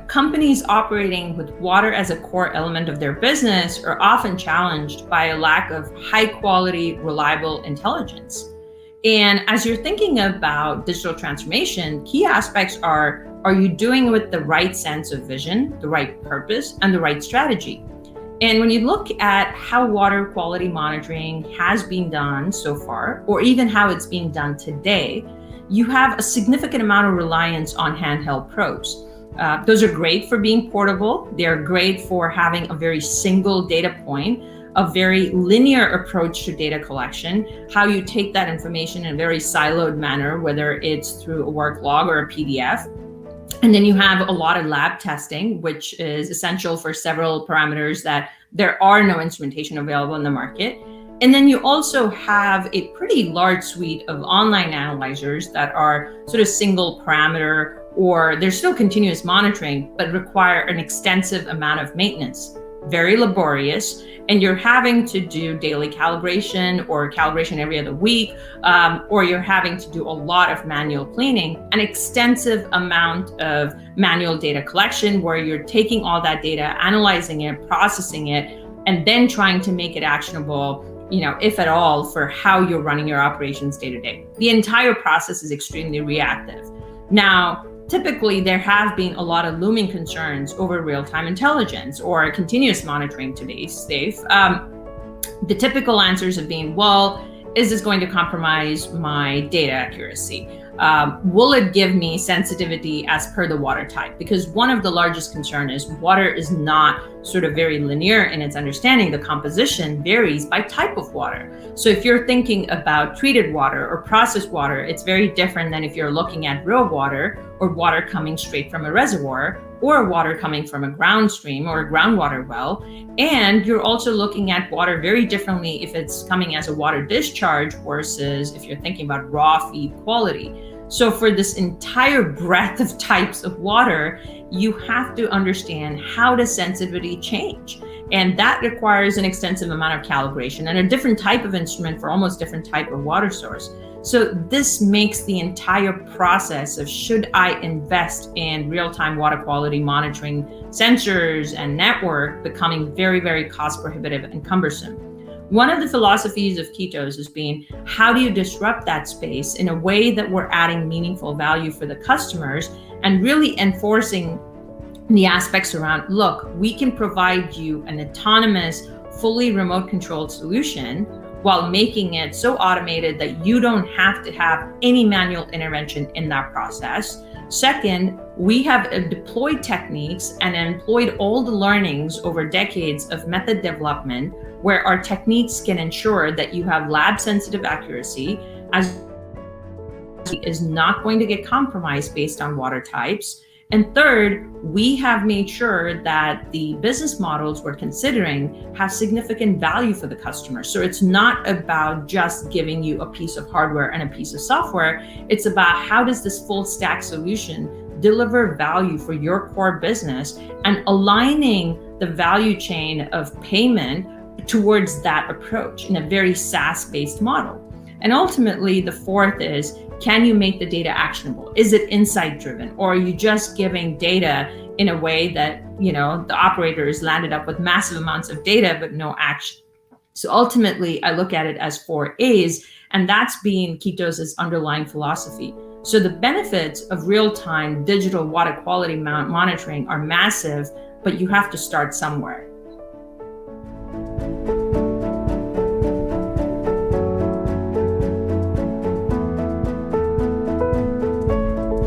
Companies operating with water as a core element of their business are often challenged by a lack of high quality, reliable intelligence. And as you're thinking about digital transformation, key aspects are you doing it with the right sense of vision, the right purpose, and the right strategy? And when you look at how water quality monitoring has been done so far, or even how it's being done today, you have a significant amount of reliance on handheld probes. Those are great for being portable. They're great for having a very single data point, a very linear approach to data collection, how you take that information in a very siloed manner, whether it's through a work log or a PDF. And then you have a lot of lab testing, which is essential for several parameters that there are no instrumentation available in the market. And then you also have a pretty large suite of online analyzers that are sort of single parameter, or they're still continuous monitoring, but require an extensive amount of maintenance, very laborious. And you're having to do daily calibration or calibration every other week, or you're having to do a lot of manual cleaning, an extensive amount of manual data collection where you're taking all that data, analyzing it, processing it, and then trying to make it actionable, if at all, for how you're running your operations day to day. The entire process is extremely reactive. Now, typically, there have been a lot of looming concerns over real-time intelligence or continuous monitoring today's safe. The typical answers have been, well, is this going to compromise my data accuracy? Will it give me sensitivity as per the water type? Because one of the largest concerns is water is not sort of very linear in its understanding. The composition varies by type of water. So if you're thinking about treated water or processed water, it's very different than if you're looking at real water or water coming straight from a reservoir or water coming from a ground stream or a groundwater well. And you're also looking at water very differently if it's coming as a water discharge versus if you're thinking about raw feed quality. So for this entire breadth of types of water, you have to understand how does sensitivity change. And that requires an extensive amount of calibration and a different type of instrument for almost different type of water source. So this makes the entire process of should I invest in real-time water quality monitoring sensors and network becoming very, very cost prohibitive and cumbersome. One of the philosophies of Kitos has been, how do you disrupt that space in a way that we're adding meaningful value for the customers and really enforcing the aspects around, look, we can provide you an autonomous, fully remote controlled solution while making it so automated that you don't have to have any manual intervention in that process. Second, we have deployed techniques and employed all the learnings over decades of method development where our techniques can ensure that you have lab sensitive accuracy as is not going to get compromised based on water types. And third, we have made sure that the business models we're considering have significant value for the customer. So it's not about just giving you a piece of hardware and a piece of software. It's about how does this full stack solution deliver value for your core business and aligning the value chain of payment towards that approach in a very SaaS-based model. And ultimately, the fourth is, can you make the data actionable? Is it insight driven? Or are you just giving data in a way that, the operator is landed up with massive amounts of data, but no action? So ultimately, I look at it as 4 A's, and that's been Kitos' underlying philosophy. So the benefits of real-time digital water quality monitoring are massive, but you have to start somewhere.